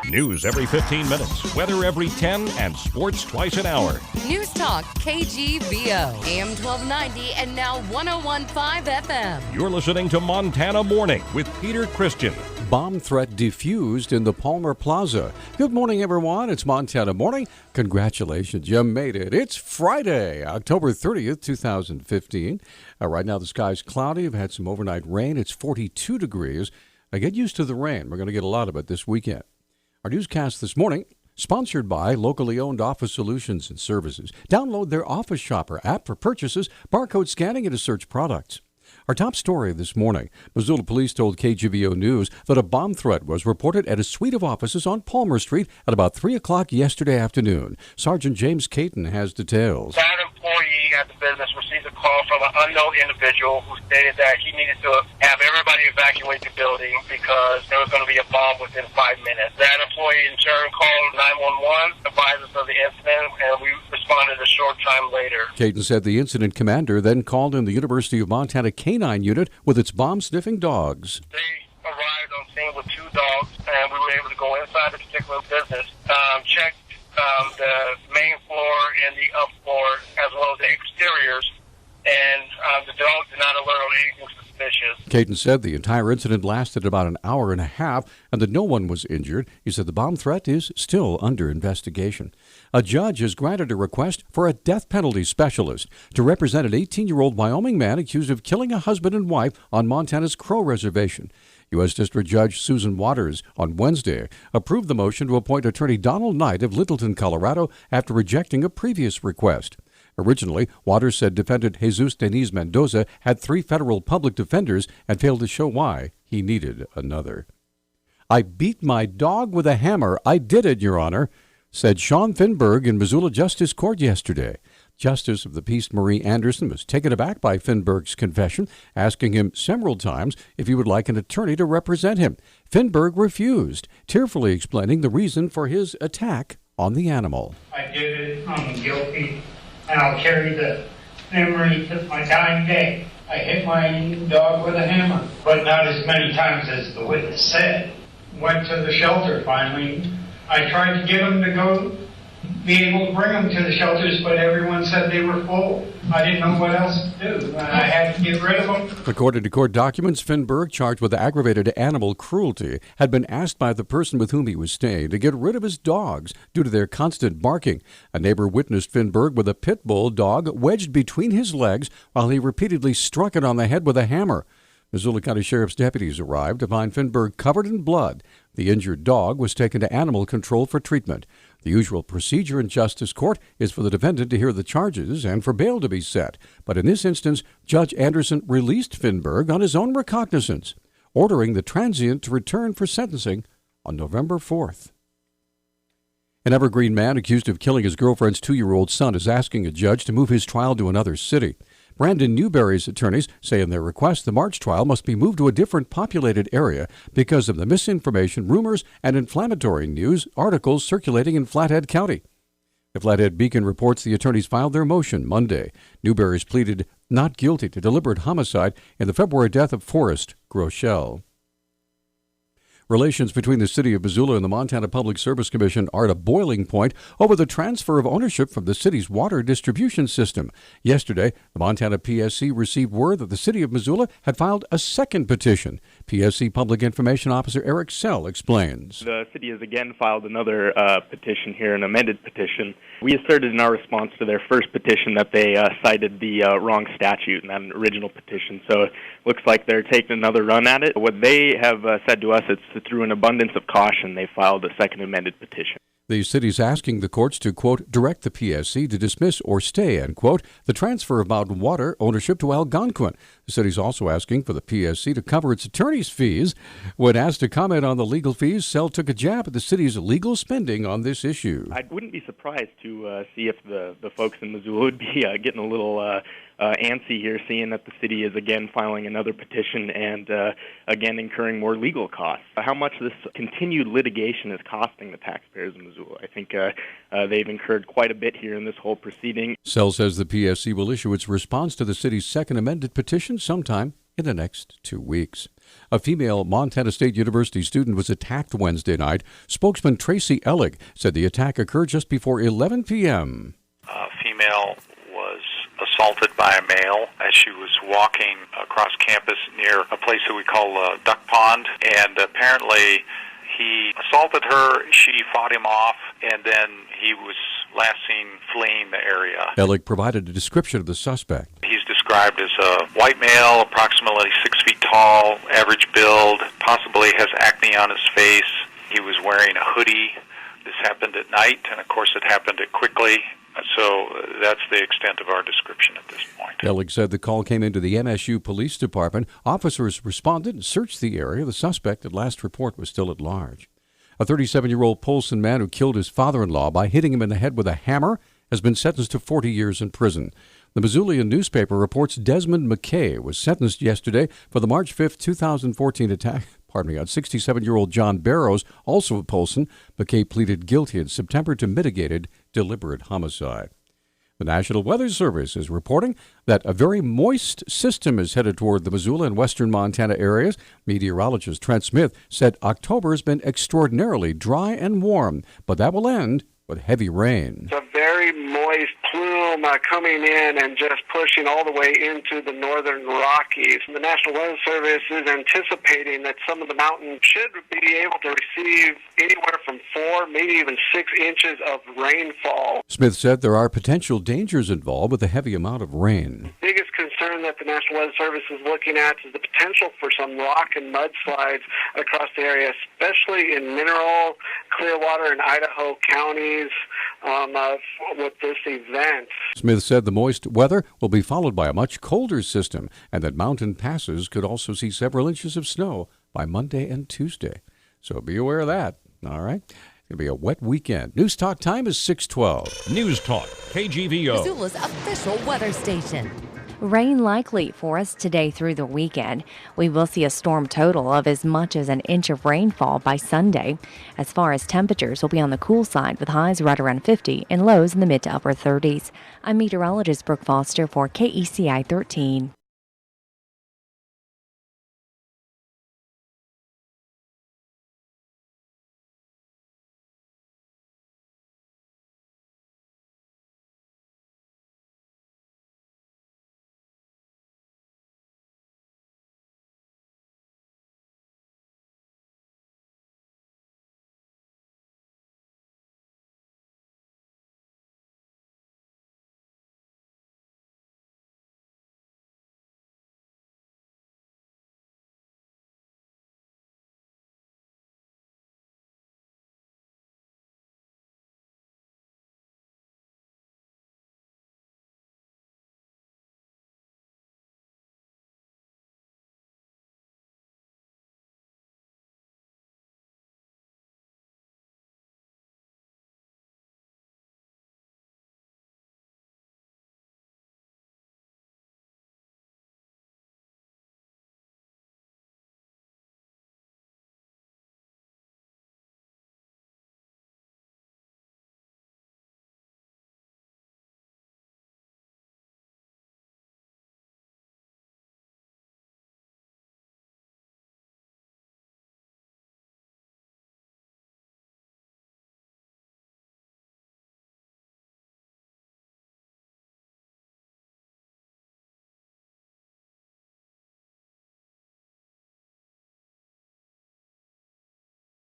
News every 15 minutes, weather every 10, and sports twice an hour. Newstalk, KGVO, AM 1290 and now 101.5 FM. You're listening to Montana Morning with Peter Christian. Bomb threat defused in the Palmer Plaza. Good morning, everyone. It's Montana Morning. Congratulations, you made it. It's Friday, October 30th, 2015. Right now, the sky's cloudy. We've had some overnight rain. It's 42 degrees. Get used to the rain. We're going to get a lot of it this weekend. Our newscast this morning, sponsored by locally owned Office Solutions and Services. Download their Office Shopper app for purchases, barcode scanning, and to search products. Our top story this morning, Missoula police told KGVO News that a bomb threat was reported at a suite of offices on Palmer Street at about 3 o'clock yesterday afternoon. Sergeant James Caton has details. That employee at the business received a call from an unknown individual who stated that he needed to have everybody evacuate the building because there was going to be a bomb within 5 minutes. That employee in turn called 911, advised us of the incident, and we responded a short time later. Caton said the incident commander then called in the University of Montana Canine Unit with its bomb-sniffing dogs. They arrived on scene with 2 dogs, and we were able to go inside the particular business, check the main floor and the up floor, as well as the exteriors, and the dogs did not alert on anything suspicious. Caton said the entire incident lasted about an hour and a half and that no one was injured. He said the bomb threat is still under investigation. A judge has granted a request for a death penalty specialist to represent an 18-year-old Wyoming man accused of killing a husband and wife on Montana's Crow Reservation. U.S. District Judge Susan Waters on Wednesday approved the motion to appoint attorney Donald Knight of Littleton, Colorado, after rejecting a previous request. Originally, Waters said defendant Jesus Deniz Mendoza had 3 federal public defenders and failed to show why he needed another. I beat my dog with a hammer. I did it, Your Honor, said Sean Finberg in Missoula Justice Court yesterday. Justice of the Peace Marie Anderson was taken aback by Finberg's confession, asking him several times if he would like an attorney to represent him. Finberg refused, tearfully explaining the reason for his attack on the animal. I did it, I'm guilty, and I'll carry the memory to my dying day. I hit my dog with a hammer, but not as many times as the witness said. Went to the shelter finally. I tried to get him to go, be able to bring them to the shelters, but everyone said they were full. I didn't know what else to do, and I had to get rid of them. According to court documents, Finberg, charged with aggravated animal cruelty, had been asked by the person with whom he was staying to get rid of his dogs due to their constant barking. A neighbor witnessed Finberg with a pit bull dog wedged between his legs while he repeatedly struck it on the head with a hammer. Missoula County Sheriff's deputies arrived to find Finberg covered in blood. The injured dog was taken to animal control for treatment. The usual procedure in Justice Court is for the defendant to hear the charges and for bail to be set. But in this instance, Judge Anderson released Finberg on his own recognizance, ordering the transient to return for sentencing on November 4th. An Evergreen man accused of killing his girlfriend's 2-year-old son is asking a judge to move his trial to another city. Brandon Newberry's attorneys say in their request the March trial must be moved to a different populated area because of the misinformation, rumors, and inflammatory news articles circulating in Flathead County. The Flathead Beacon reports the attorneys filed their motion Monday. Newberry's pleaded not guilty to deliberate homicide in the February death of Forrest Groeschel. Relations between the city of Missoula and the Montana Public Service Commission are at a boiling point over the transfer of ownership from the city's water distribution system. Yesterday, the Montana PSC received word that the city of Missoula had filed a second petition. PSC Public Information Officer Eric Sell explains. The city has again filed another petition here, an amended petition. We asserted in our response to their first petition that they cited the wrong statute in that original petition. So it looks like they're taking another run at it. What they have said to us, it's through an abundance of caution, they filed a second amended petition. The city's asking the courts to, quote, direct the PSC to dismiss or stay, end quote, the transfer of mountain water ownership to Algonquin. The city's also asking for the PSC to cover its attorney's fees. When asked to comment on the legal fees, Sell took a jab at the city's legal spending on this issue. I wouldn't be surprised to see if the folks in Missoula would be getting a little antsy here, seeing that the city is again filing another petition and again incurring more legal costs. How much this continued litigation is costing the taxpayers in Missoula? I think they've incurred quite a bit here in this whole proceeding. Sell says the PSC will issue its response to the city's second amended petition sometime in the next 2 weeks. A female Montana State University student was attacked Wednesday night. Spokesman Tracy Ellig said the attack occurred just before 11 p.m. A female was assaulted by a male as she was walking across campus near a place that we call Duck Pond, and apparently he assaulted her, she fought him off, and then he was last seen fleeing the area. Ellig provided a description of the suspect. He's described as a white male, approximately 6 feet tall, average build, possibly has acne on his face. He was wearing a hoodie. This happened at night, and of course it happened quickly. So that's the extent of our description at this point. Ellig said the call came into the MSU Police Department. Officers responded and searched the area. The suspect at last report was still at large. A 37-year-old Polson man who killed his father-in-law by hitting him in the head with a hammer has been sentenced to 40 years in prison. The Missoula newspaper reports Desmond McKay was sentenced yesterday for the March 5, 2014 attack on 67-year-old John Barrows, also of Polson. McKay pleaded guilty in September to mitigated deliberate homicide. The National Weather Service is reporting that a very moist system is headed toward the Missoula and western Montana areas. Meteorologist Trent Smith said October has been extraordinarily dry and warm, but that will end with heavy rain. It's a very moist plume coming in and just pushing all the way into the northern Rockies. The National Weather Service is anticipating that some of the mountains should be able to receive anywhere from 4, maybe even 6 inches of rainfall. Smith said there are potential dangers involved with the heavy amount of rain. The biggest concern that the National Weather Service is looking at is the potential for some rock and mudslides across the area, especially in Mineral, Clearwater, and Idaho counties with this event. Smith said the moist weather will be followed by a much colder system and that mountain passes could also see several inches of snow by Monday and Tuesday. So be aware of that. All right. It's going to be a wet weekend. News Talk time is 6:12. News Talk, KGVO. Missoula's official weather station. Rain likely for us today through the weekend. We will see a storm total of as much as an inch of rainfall by Sunday. As far as temperatures, will be on the cool side with highs right around 50 and lows in the mid to upper 30s. I'm meteorologist Brooke Foster for KECI 13.